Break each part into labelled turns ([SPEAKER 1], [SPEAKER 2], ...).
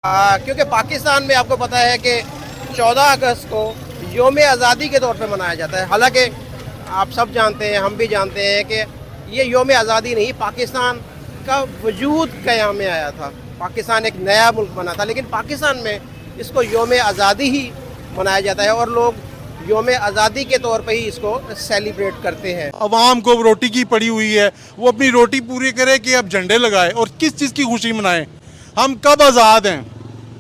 [SPEAKER 1] क्योंकि पाकिस्तान में आपको पता है कि 14 अगस्त को योम आज़ादी के तौर पे मनाया जाता है। हालांकि आप सब जानते हैं, हम भी जानते हैं कि ये योम आज़ादी नहीं, पाकिस्तान का वजूद क़याम में आया था। पाकिस्तान एक नया मुल्क बना था, लेकिन पाकिस्तान में इसको योम आज़ादी ही मनाया जाता है और लोग योम आज़ादी के तौर पे ही इसको सेलिब्रेट करते हैं।
[SPEAKER 2] अवाम को रोटी की पड़ी हुई है, वो अपनी रोटी पूरी करे कि अब झंडे लगाए और किस चीज़ की खुशी मनाएं। हम कब आज़ाद हैं?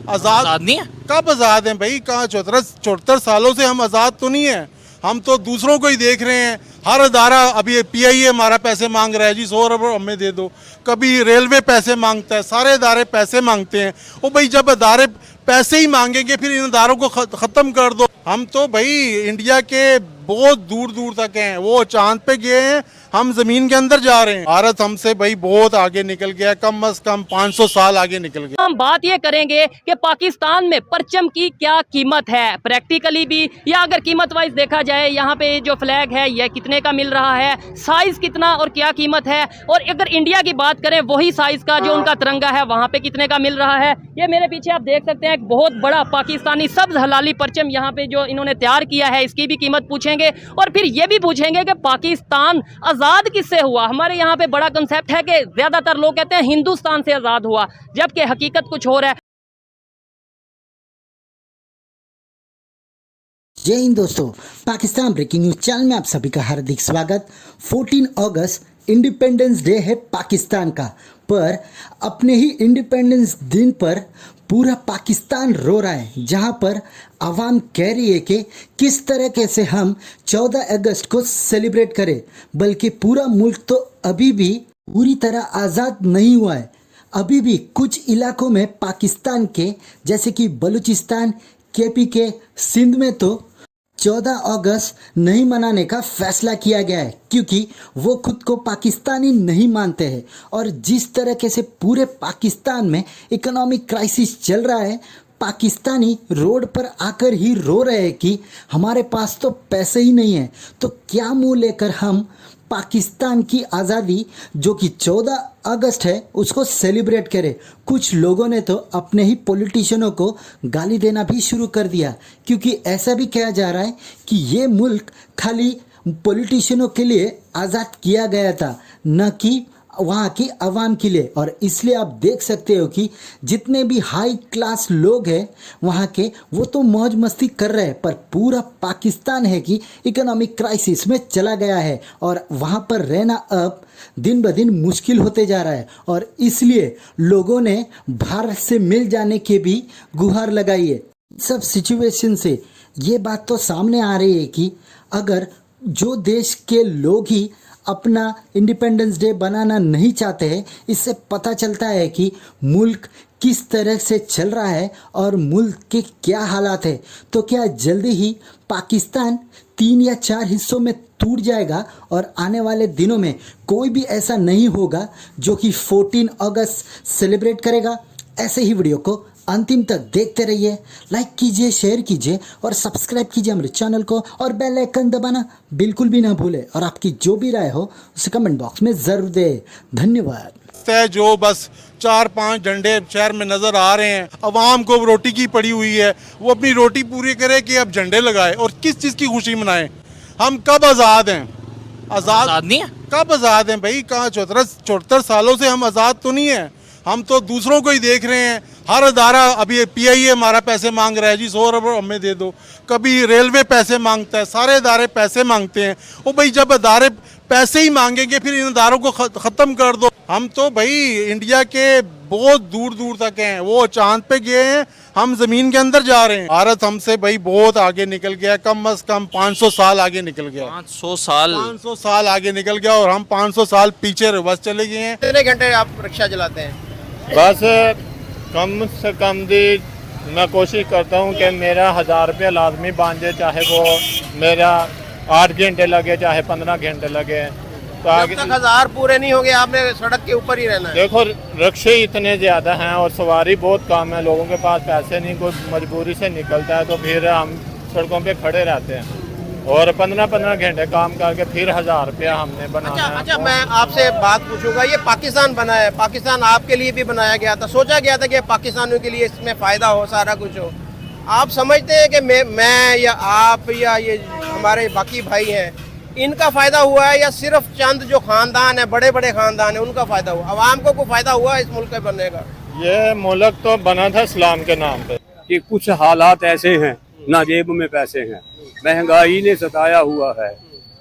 [SPEAKER 2] आज़ाद नहीं है। कब आज़ाद हैं भाई? कहाँ 74 सालों से हम आज़ाद तो नहीं है। हम तो दूसरों को ही देख रहे हैं। हर अदारा, अभी PIA हमारा पैसे मांग रहा है जी, 100 अरब हमें दे दो। कभी रेलवे पैसे मांगता है, सारे अदारे पैसे मांगते हैं। वो भाई जब अदारे पैसे ही मांगेंगे फिर इन अदारों को ख़त्म कर दो। हम तो भाई इंडिया के बहुत दूर दूर तक हैं, वो चांद पे गए हैं, हम जमीन के अंदर जा रहे हैं। भारत हमसे भाई बहुत आगे निकल गया, कम से कम 500 साल आगे निकल गया।
[SPEAKER 3] हम बात ये करेंगे कि पाकिस्तान में परचम की क्या कीमत है, प्रैक्टिकली भी, या अगर कीमत वाइज देखा जाए यहाँ पे जो फ्लैग है यह कितने का मिल रहा है, साइज कितना और क्या कीमत है, और अगर इंडिया की बात करें वही साइज का जो उनका तिरंगा है वहाँ पे कितने का मिल रहा है। ये मेरे पीछे आप देख सकते हैं एक बहुत बड़ा पाकिस्तानी सब्ज हलाली परचम यहाँ पे जो इन्होंने तैयार किया है, इसकी भी कीमत पूछेंगे और फिर ये भी पूछेंगे कि पाकिस्तान आज़ाद किससे हुआ। हमारे यहाँ पे बड़ा कंसेप्ट है कि ज्यादातर लोग कहते हैं हिंदुस्तान से आज़ाद हुआ, जबकि हकीकत कुछ और है।
[SPEAKER 4] जय हिंद दोस्तों, पाकिस्तान ब्रेकिंग न्यूज चैनल में आप सभी का हार्दिक स्वागत। 14 अगस्त इंडिपेंडेंस डे है पाकिस्तान का, पर अपने ही इंडिपेंडेंस दिन पर पूरा पाकिस्तान रो रहा है, जहां पर आवाम कह रही है कि किस तरह से हम 14 अगस्त को सेलिब्रेट करें, बल्कि पूरा मुल्क तो अभी भी पूरी तरह आज़ाद नहीं हुआ है। अभी भी कुछ इलाकों में पाकिस्तान के, जैसे कि बलूचिस्तान, KP के सिंध में तो 14 अगस्त नहीं मनाने का फैसला किया गया है, क्योंकि वो खुद को पाकिस्तानी नहीं मानते हैं। और जिस तरीके से पूरे पाकिस्तान में इकोनॉमिक क्राइसिस चल रहा है, पाकिस्तानी रोड पर आकर ही रो रहे हैं कि हमारे पास तो पैसे ही नहीं है, तो क्या मुंह लेकर हम पाकिस्तान की आज़ादी जो कि 14 अगस्त है उसको सेलिब्रेट करें। कुछ लोगों ने तो अपने ही पॉलिटिशियनों को गाली देना भी शुरू कर दिया, क्योंकि ऐसा भी कहा जा रहा है कि ये मुल्क खाली पॉलिटिशियनों के लिए आज़ाद किया गया था, न कि वहाँ की आवाम के लिए। और इसलिए आप देख सकते हो कि जितने भी हाई क्लास लोग हैं वहाँ के, वो तो मौज मस्ती कर रहे हैं, पर पूरा पाकिस्तान है कि इकोनॉमिक क्राइसिस में चला गया है और वहाँ पर रहना अब दिन ब दिन मुश्किल होते जा रहा है। और इसलिए लोगों ने भारत से मिल जाने की भी गुहार लगाई है। सब सिचुएशन से ये बात तो सामने आ रही है कि अगर जो देश के लोग ही अपना इंडिपेंडेंस डे बनाना नहीं चाहते हैं, इससे पता चलता है कि मुल्क किस तरह से चल रहा है और मुल्क के क्या हालात है। तो क्या जल्दी ही पाकिस्तान 3 या 4 हिस्सों में टूट जाएगा और आने वाले दिनों में कोई भी ऐसा नहीं होगा जो कि 14 अगस्त सेलिब्रेट करेगा? ऐसे ही वीडियो को अंतिम तक देखते रहिए, लाइक कीजिए, शेयर कीजिए और सब्सक्राइब कीजिए हमारे चैनल को, और बेल आइकन दबाना बिल्कुल भी ना भूले। और आपकी जो भी राय हो उसे कमेंट बॉक्स में ज़रूर दें। धन्यवाद।
[SPEAKER 2] जो बस 4-5 झंडे शहर में नजर आ रहे हैं, अवाम को रोटी की पड़ी हुई है, वो अपनी रोटी पूरी करे कि अब झंडे लगाए और किस चीज़ की खुशी मनाएं। हम कब आज़ाद हैं? आज़ाद नहीं है। कब आज़ाद हैं भाई? कहाँ 74 सालों से हम आज़ाद तो नहीं है। हम तो दूसरों को ही देख रहे हैं। हर अदारा, अभी PIA हमारा पैसे मांग रहा है जी, 100 अरब हमें दे दो। कभी रेलवे पैसे मांगता है, सारे अदारे पैसे मांगते हैं। वो भाई जब अदारे पैसे ही मांगेंगे फिर इन अदारों को ख़त्म कर दो। हम तो भाई इंडिया के बहुत दूर दूर तक हैं, वो चांद पे गए हैं, हम जमीन के अंदर जा रहे हैं। भारत हमसे भाई बहुत आगे निकल गया, कम से कम 500 साल आगे निकल गया। 500 साल आगे निकल गया और हम 500 साल पीछे रिवर्स चले गए हैं।
[SPEAKER 1] कितने घंटे आप रिक्शा चलाते हैं?
[SPEAKER 5] बस कम से कम मैं कोशिश करता हूँ कि मेरा 1000 रुपया लाजमी बन जाए, चाहे वो मेरा 8 घंटे लगे चाहे 15 घंटे लगे।
[SPEAKER 1] जब तक 1000 पूरे नहीं होंगे आपने सड़क के ऊपर ही रहना है।
[SPEAKER 5] देखो रिक्शे इतने ज़्यादा हैं और सवारी बहुत कम है, लोगों के पास पैसे नहीं, कोई मजबूरी से निकलता है तो फिर हम सड़कों पे खड़े रहते हैं। और 15-15 घंटे काम करके फिर 1000 रुपया हमने बनाना है।
[SPEAKER 1] अच्छा, मैं आपसे बात पूछूंगा, ये पाकिस्तान बना है, पाकिस्तान आपके लिए भी बनाया गया था, सोचा गया था कि पाकिस्तानियों के लिए इसमें फ़ायदा हो, सारा कुछ हो। आप समझते हैं कि मैं या आप या ये हमारे बाकी भाई हैं, इनका फ़ायदा हुआ है या सिर्फ चंद जो ख़ानदान है, बड़े बड़े ख़ानदान है, उनका फ़ायदा हुआ? आवाम को कोई फ़ायदा हुआ इस मुल्क के बनने का?
[SPEAKER 5] ये मुल्क तो बना था इस्लाम के नाम पे।
[SPEAKER 6] कि कुछ हालात ऐसे हैं, ना जेब में पैसे हैं, महंगाई ने सताया हुआ है,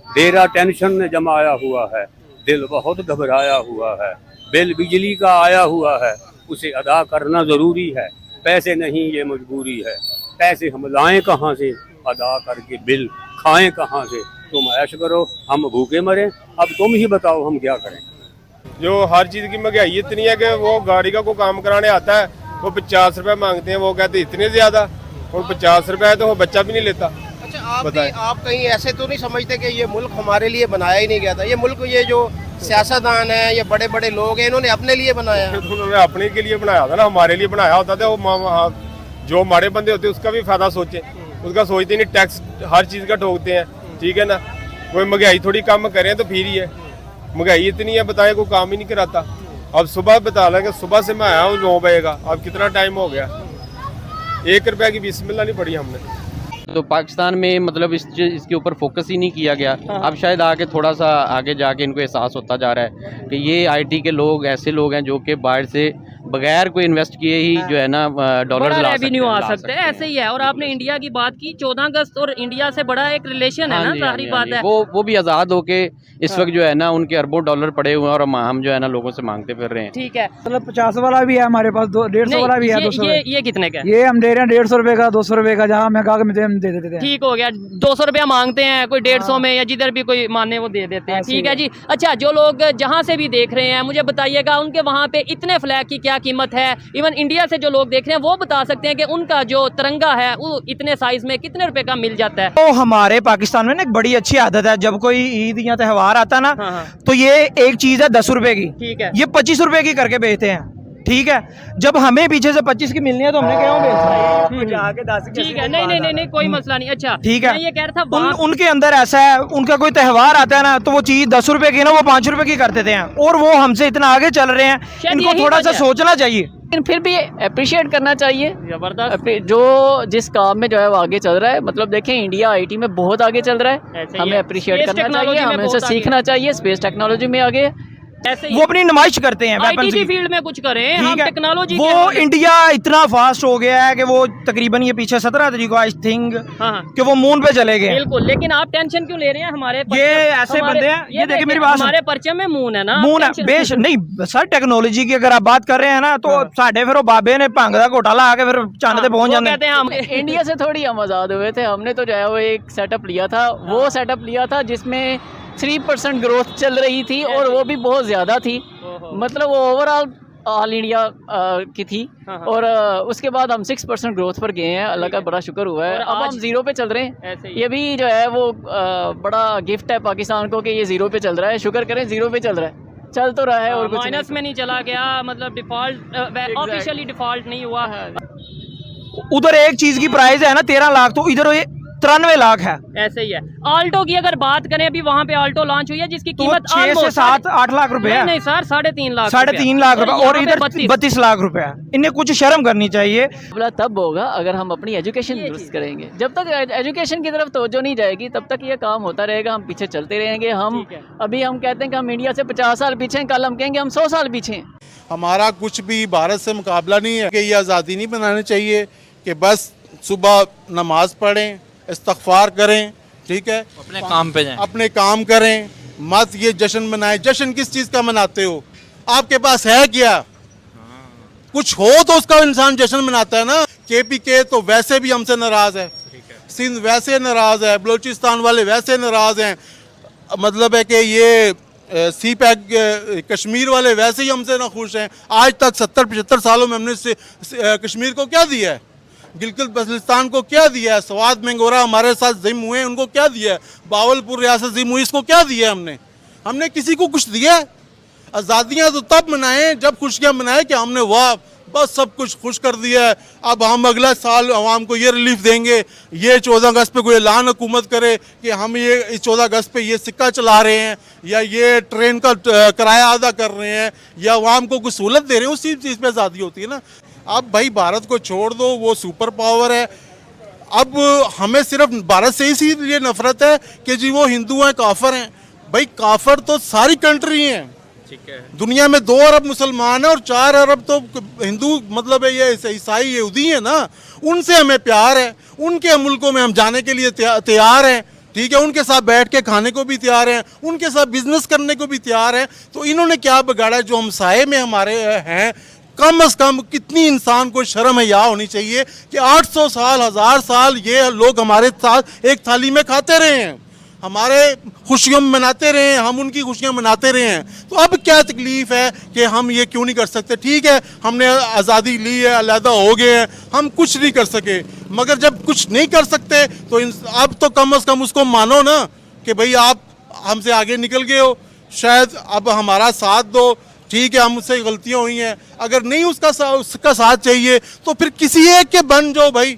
[SPEAKER 6] डेरा टेंशन ने जमाया हुआ है, दिल बहुत घबराया हुआ है, बिल बिजली का आया हुआ है, उसे अदा करना ज़रूरी है, पैसे नहीं ये मजबूरी है, पैसे हम लाएं कहाँ से, अदा करके बिल खाएं कहाँ से, तुम ऐश करो हम भूखे मरे, अब तुम ही बताओ हम क्या करें।
[SPEAKER 7] जो हर चीज़ की महंगाई इतनी है कि वो गाड़ी का कोई काम कराने आता है, वो 50 रुपए मांगते हैं, वो कहते इतने ज़्यादा, और 50 रुपए है तो वो बच्चा भी नहीं लेता।
[SPEAKER 1] अच्छा, आप कहीं ऐसे तो नहीं समझते कि ये मुल्क हमारे लिए बनाया ही नहीं गया था? ये मुल्क, ये जो सियासतदान है, ये बड़े बड़े लोग हैं, इन्होंने अपने लिए बनाया है।
[SPEAKER 7] उन्होंने अपने के लिए बनाया था ना, हमारे लिए बनाया होता था। वो जो हमारे बंदे होते हैं उसका भी फायदा सोचे, उसका सोचते नहीं, टैक्स हर चीज़ का ठोकते हैं, ठीक है ना। कोई महंगाई थोड़ी कम करें तो फिर ही है, महंगाई इतनी है बताएं, कोई काम ही नहीं कराता। अब सुबह बता लेंगे, सुबह से मैं आया हूँ 9 बजे का, अब कितना टाइम हो गया, 1 रुपये की बिस्मिल्लाह नहीं पड़ी हमने।
[SPEAKER 8] तो पाकिस्तान में मतलब इसके ऊपर फोकस ही नहीं किया गया। अब शायद आगे थोड़ा सा आगे जाके इनको एहसास होता जा रहा है कि ये आईटी के लोग ऐसे लोग हैं जो कि बाहर से बगैर कोई इन्वेस्ट किए ही जो है ना डॉलर
[SPEAKER 3] रेवेन्यू आ सकते हैं, ऐसे ही है। और आपने इंडिया की बात की, 14 अगस्त और इंडिया से बड़ा एक रिलेशन है ना, जाहिर बात है।
[SPEAKER 8] वो भी आज़ाद होके इस वक्त जो है ना उनके अरबों डॉलर पड़े हुए हैं और हम जो है ना लोगों से मांगते फिर रहे हैं।
[SPEAKER 3] ठीक है,
[SPEAKER 9] मतलब 50 वाला भी है हमारे पास, 150 वाला भी है, 200।
[SPEAKER 3] ये कितने का है?
[SPEAKER 9] ये हम दे रहे हैं 150 रुपए का, 200 रुपए का, जहाँ मैं कहा हम दे देते हैं।
[SPEAKER 3] ठीक हो गया, 200 रुपया मांगते हैं, कोई 150 में या जिधर भी कोई माने वो दे देते हैं। ठीक है जी। अच्छा, जो लोग जहाँ से भी देख रहे हैं, मुझे बताइएगा उनके वहाँ पे इतने फ्लैग की क्या कीमत है? इवन इंडिया से जो लोग देख रहे हैं वो बता सकते हैं कि उनका जो तिरंगा है वो इतने साइज में कितने रुपए का मिल जाता है?
[SPEAKER 9] तो हमारे पाकिस्तान में ना एक बड़ी अच्छी आदत है, जब कोई ईद या त्यौहार आता है ना, तो ये एक चीज है 10 रुपए की,
[SPEAKER 3] ठीक है,
[SPEAKER 9] ये 25 रुपए की करके बेचते हैं। ठीक है, जब हमें पीछे से 25 की मिलनी है तो हमने क्यों बेचना है?
[SPEAKER 3] ठीक है, नहीं कोई मसला नहीं। अच्छा,
[SPEAKER 9] ठीक है,
[SPEAKER 3] मैं ये कह रहा था
[SPEAKER 9] उनके अंदर ऐसा है, उनका कोई त्यौहार आता है ना तो वो चीज 10 रुपए की ना वो 5 रुपए की कर देते हैं, और वो हमसे इतना आगे चल रहे हैं, इनको थोड़ा सा सोचना चाहिए।
[SPEAKER 10] लेकिन फिर भी अप्रिशिएट करना चाहिए।
[SPEAKER 3] जबरदस्त,
[SPEAKER 10] जो जिस काम में जो है वो आगे चल रहा है, मतलब देखें इंडिया आईटी में बहुत आगे चल रहा है, हमें अप्रिशिएट करना चाहिए, हमें से सीखना चाहिए। स्पेस टेक्नोलॉजी में आगे
[SPEAKER 9] वो अपनी नुमाइश करते हैं,
[SPEAKER 3] आईटी फील्ड में कुछ करें, हम टेक्नोलॉजी
[SPEAKER 9] वो इंडिया इतना फास्ट हो गया है कि वो तकरीबन ये पीछे 17 तारीख को आई थिंक कि वो मून पे चले गए।
[SPEAKER 3] बिल्कुल, लेकिन आप टेंशन क्यों ले रहे हैं? हमारे
[SPEAKER 9] ये ऐसे बंदे हैं, ये देखिए मेरी बात,
[SPEAKER 3] हमारे परचम में मून है ना,
[SPEAKER 9] मून है बेश नहीं सर। टेक्नोलॉजी की अगर आप बात कर रहे हैं ना तो साढ़े फिर बाबे ने भंग का घोटाला आके फिर चांद पे पहुंच जाते हैं।
[SPEAKER 10] हम इंडिया से थोड़ी हम आज़ाद हुए थे, हमने तो जो है वो एक सेटअप लिया था, वो सेटअप लिया था जिसमें 3% ग्रोथ चल रही थी और वो भी बहुत ज़्यादा थी, मतलब वो ओवरऑल ऑल इंडिया की थी। और उसके बाद हम 6% ग्रोथ पर गए हैं, अल्लाह का बड़ा शुक्र हुआ है। अब हम 0 पे चल रहे हैं, ये भी जो है वो बड़ा गिफ्ट है पाकिस्तान को कि ये 0 पे चल रहा है। शुक्र करें 0 पे चल रहा है, चल तो रहा है और कुछ
[SPEAKER 3] माइनस में नहीं चला गया, मतलब डिफॉल्ट ऑफिशियली डिफॉल्ट नहीं हुआ है।
[SPEAKER 9] उधर एक चीज की प्राइस है ना 13 लाख, तो इधर 93 लाख है।
[SPEAKER 3] ऐसे ही है। आल्टो की अगर बात करें, अभी वहाँ पे आल्टो लॉन्च हुई है जिसकी
[SPEAKER 9] तो
[SPEAKER 3] कीमत
[SPEAKER 9] 6 से 7-8 लाख रुपए है।
[SPEAKER 3] नहीं सर, 3.5 लाख,
[SPEAKER 9] 3.5 लाख रुपए, और इधर 32 लाख रुपए है। इन्हें कुछ शर्म करनी चाहिए।
[SPEAKER 10] तब होगा अगर हम अपनी एजुकेशन दुरुस्त करेंगे। जब तक एजुकेशन की तरफ तवज्जो नहीं जाएगी तब तक ये काम होता रहेगा, हम पीछे चलते रहेंगे। हम अभी हम कहते हैं कि हम इंडिया से 50 साल पीछे हैं, कल हम कहेंगे हम 100 साल पीछे हैं।
[SPEAKER 2] हमारा कुछ भी भारत से मुकाबला नहीं है कि ये आज़ादी नहीं बनानी चाहिए कि बस सुबह नमाज पढ़ें, इस्तग़फ़ार करें, ठीक है,
[SPEAKER 11] अपने काम पे जाएं,
[SPEAKER 2] अपने काम करें, मत ये जश्न मनाएं। जश्न किस चीज़ का मनाते हो? आपके पास है क्या? कुछ हो तो उसका इंसान जश्न मनाता है ना। KPK तो वैसे भी हमसे नाराज़ है, सिंध वैसे नाराज़ है, बलूचिस्तान वाले वैसे नाराज़ हैं, मतलब है कि ये CPEC कश्मीर वाले वैसे ही हमसे ना खुश हैं। आज तक 70-75 सालों में हमने कश्मीर को क्या दिया है? गिलगित बल्तिस्तान को क्या दिया है? स्वात मेंगोरा हमारे साथ जिम हुए, उनको क्या दिया है? बावलपुर रियासत जिम हुई, इसको क्या दिया है? हमने किसी को कुछ दिया है? आज़ादियाँ तो तब मनाएं जब खुशियाँ मनाएं कि हमने वाह बस सब कुछ खुश कर दिया है। अब हम अगला साल आवाम को ये रिलीफ देंगे, ये 14 अगस्त पे कोई ऐलान हुकूमत करे कि हम ये इस 14 अगस्त पे ये सिक्का चला रहे हैं या ये ट्रेन का किराया अदा कर रहे हैं या आवाम को कुछ सहूलत दे रहे हैं, उसी चीज़ पे आज़ादी होती है ना। अब भाई भारत को छोड़ दो, वो सुपर पावर है। अब हमें सिर्फ भारत से इसीलिए नफरत है कि जी वो हिंदू हैं, काफर हैं। भाई काफर तो सारी कंट्री हैं, ठीक है। दुनिया में 2 अरब मुसलमान है और 4 अरब तो हिंदू, मतलब है ये ईसाई यहूदी है ना। उनसे हमें प्यार है, उनके मुल्कों में हम जाने के लिए तैयार हैं, ठीक है। उनके साथ बैठ के खाने को भी तैयार हैं, उनके साथ बिजनेस करने को भी तैयार हैं। तो इन्होंने क्या बिगाड़ा है? जो हमसाये में हमारे हैं, कम से कम कितनी इंसान को शर्म हया होनी चाहिए कि 800 साल 1000 साल ये लोग हमारे साथ एक थाली में खाते रहे हैं, हमारे खुशियों में मनाते रहे हैं, हम उनकी खुशियां मनाते रहे हैं। तो अब क्या तकलीफ है कि हम ये क्यों नहीं कर सकते? ठीक है, हमने आज़ादी ली है, अलहदा हो गए हैं, हम कुछ नहीं कर सके। मगर जब कुछ नहीं कर सकते तो अब तो कम से कम उसको मानो ना कि भाई आप हमसे आगे निकल गए हो, शायद अब हमारा साथ दो। ठीक है, हमसे गलतियां हुई हैं, अगर नहीं उसका साथ चाहिए तो फिर किसी एक के बन जाओ भाई।